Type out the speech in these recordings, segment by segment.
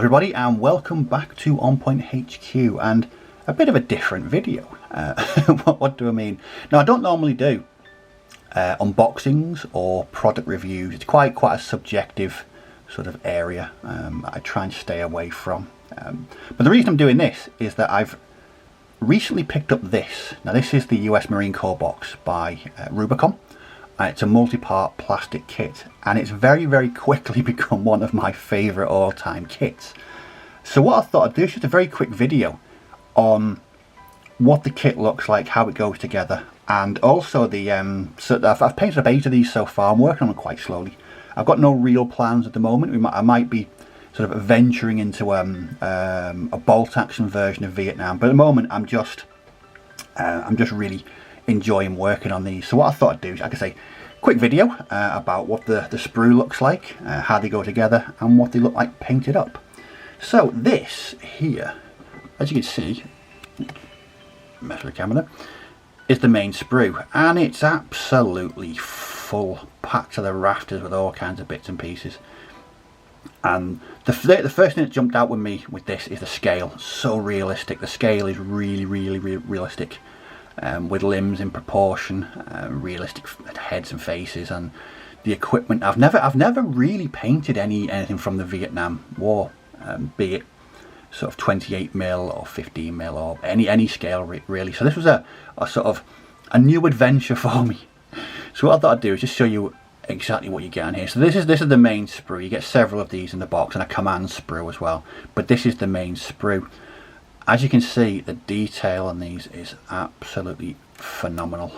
everybody, and welcome back to On Point HQ, and a bit of a different video. What do I mean? Now, I don't normally do unboxings or product reviews. It's quite a subjective sort of area I try and stay away from. But the reason I'm doing this is that I've recently picked up this. Now, this is the US Marine Corps box by Rubicon. It's a multi-part plastic kit, and it's very quickly become one of my favourite all-time kits. So what I thought I'd do is just a very quick video on what the kit looks like, how it goes together, and also the so I've painted up 8 of these so far. I'm working on them quite slowly. I've got no real plans at the moment. I might be sort of venturing into a bolt action version of Vietnam, but at the moment I'm just really enjoying working on these. So what I thought I'd do is, like I say, quick video about what the sprue looks like, how they go together, and what they look like painted up. So this here, as you can see, mess with the camera, is the main sprue, and it's absolutely full, packed to the rafters with all kinds of bits and pieces. And the first thing that jumped out with me with this is the scale. So realistic. The scale is really realistic. With limbs in proportion, realistic heads and faces, and the equipment. I've never really painted anything from the Vietnam War, be it sort of 28mm or 15mm or any scale really. So this was a sort of a new adventure for me. So what I thought I'd do is just show you exactly what you get on here. So this is the main sprue. You get several of these in the box, and a command sprue as well. But this is the main sprue. As you can see, the detail on these is absolutely phenomenal.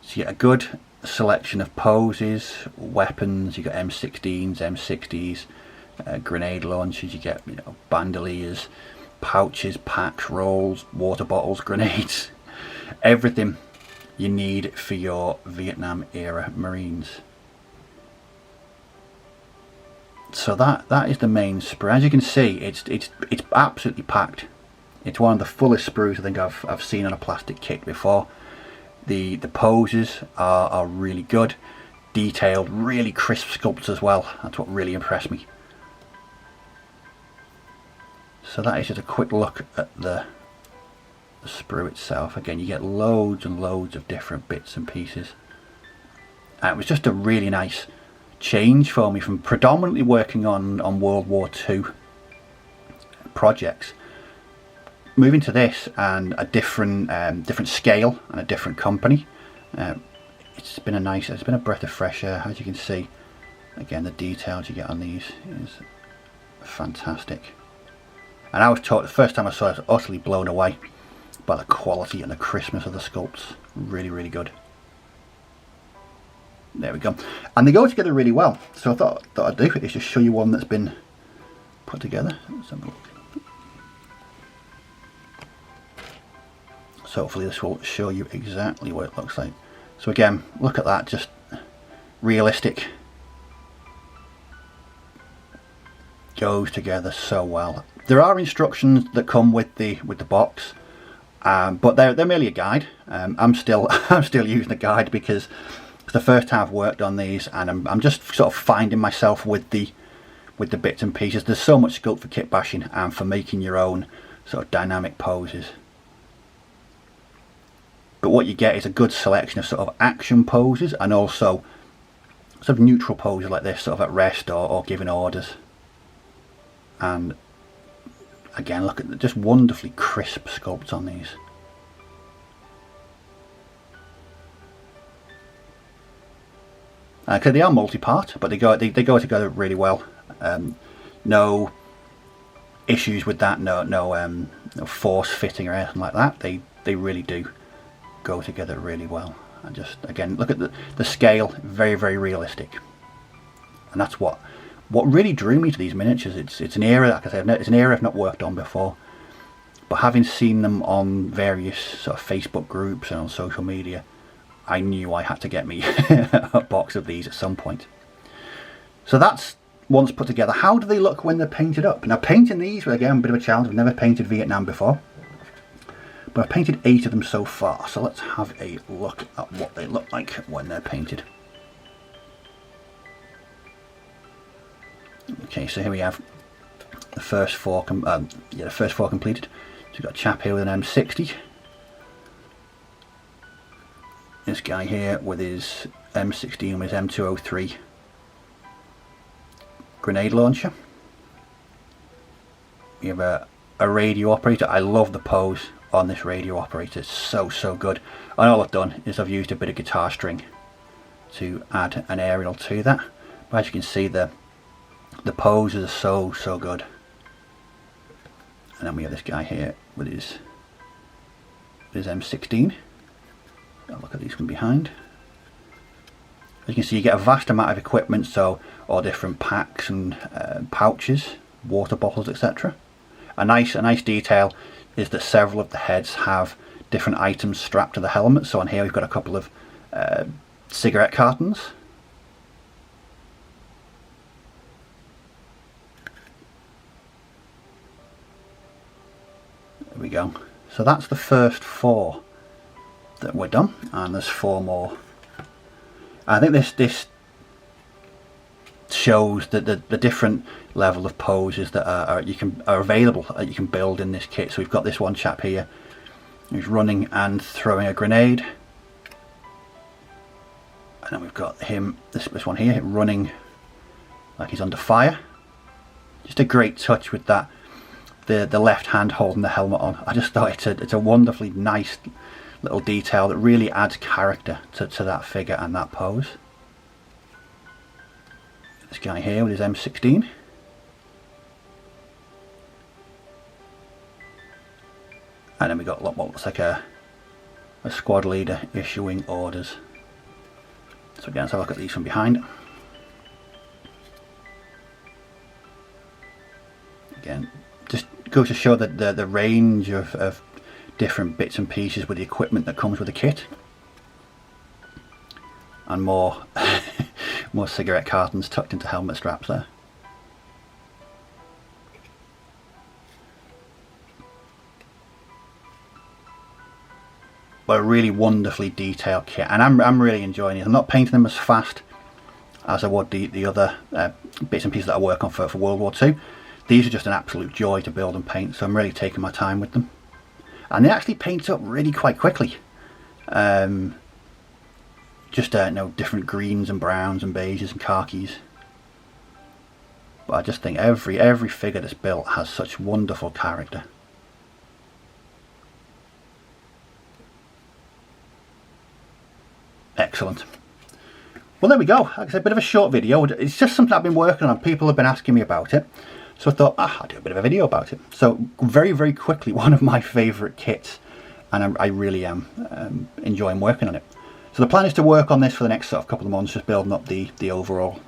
So you get a good selection of poses, weapons. You got M16s, M60s, grenade launchers. You get bandoliers, pouches, packs, rolls, water bottles, grenades, everything you need for your Vietnam era Marines. So that is the main sprue. As you can see, it's absolutely packed. It's one of the fullest sprues I think I've seen on a plastic kit before. The poses are really good, detailed, really crisp sculpts as well. That's what really impressed me. So that is just a quick look at the sprue itself. Again, you get loads and loads of different bits and pieces. And it was just a really nice change for me from predominantly working on World War II projects, moving to this and a different scale and a different company. It's been a breath of fresh air. As you can see, again, the details you get on these is fantastic. And I was taught, the first time I saw it, I was utterly blown away by the quality and the crispness of the sculpts. Really good. There we go, and they go together really well. So I thought I'd do is just show you one that's been put together. Let's have a look. So hopefully this will show you exactly what it looks like. So again, look at that, just realistic. Goes together so well. There are instructions that come with the box, but they're merely a guide. I'm still using the guide because it's the first time I've worked on these, and I'm just sort of finding myself with the bits and pieces. There's so much scope for kit bashing and for making your own sort of dynamic poses. But what you get is a good selection of sort of action poses, and also sort of neutral poses like this, sort of at rest or giving orders. And again, look at the just wonderfully crisp sculpts on these. Because they are multi-part, but they go together really well. No issues with that. No force fitting or anything like that. They really do go together really well. And just again, look at the scale. Very realistic. And that's what really drew me to these miniatures. It's an era, like I said, it's an era I've not worked on before. But having seen them on various sort of Facebook groups and on social media, I knew I had to get me a box of these at some point. So that's once put together. How do they look when they're painted up? Now, painting these was again a bit of a challenge. I've never painted Vietnam before, but I've painted 8 of them so far. So let's have a look at what they look like when they're painted. Okay, so here we have the first four completed. So we've got a chap here with an M60. This guy here with his M16 with his M203 grenade launcher. We have a radio operator. I love the pose on this radio operator. It's so good. And all I've done is I've used a bit of guitar string to add an aerial to that. But as you can see, the poses are so good. And then we have this guy here with his M16. I'll look at these from behind. As you can see, you get a vast amount of equipment, so all different packs and pouches, water bottles, etc. A nice detail is that several of the heads have different items strapped to the helmet. So on here we've got a couple of cigarette cartons. There we go. So that's the first 4 that we're done, and there's 4 more. I think this shows that the different level of poses that are available that you can build in this kit. So we've got this one chap here who's running and throwing a grenade, and then we've got him, this one here, running like he's under fire. Just a great touch with that, the left hand holding the helmet on. I just thought it's a wonderfully nice little detail that really adds character to that figure and that pose. This guy here with his M16. And then we got what looks like a squad leader issuing orders. So again, let's have a look at these from behind. Again, just goes to show that the range of different bits and pieces with the equipment that comes with the kit. And more more cigarette cartons tucked into helmet straps there. But a really wonderfully detailed kit, and I'm really enjoying it. I'm not painting them as fast as I would the other bits and pieces that I work on for World War II. These are just an absolute joy to build and paint, so I'm really taking my time with them. And they actually paint up really quite quickly. Just different greens and browns and beiges and khakis. But I just think every figure that's built has such wonderful character. Excellent. Well, there we go. Like I said, a bit of a short video. It's just something I've been working on. People have been asking me about it. So I thought, I'll do a bit of a video about it. So very quickly, one of my favourite kits. And I really am enjoying working on it. So the plan is to work on this for the next sort of couple of months, just building up the overall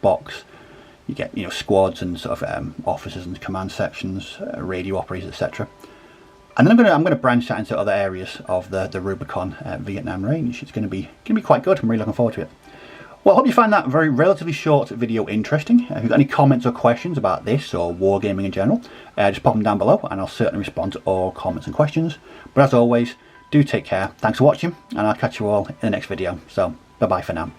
box. You get squads and sort of officers and command sections, radio operators, etc. And then I'm going to branch out into other areas of the Rubicon Vietnam range. It's going to be quite good. I'm really looking forward to it. Well, I hope you find that very relatively short video interesting. If you've got any comments or questions about this or wargaming in general, just pop them down below and I'll certainly respond to all comments and questions. But as always, do take care. Thanks for watching, and I'll catch you all in the next video. So, bye-bye for now.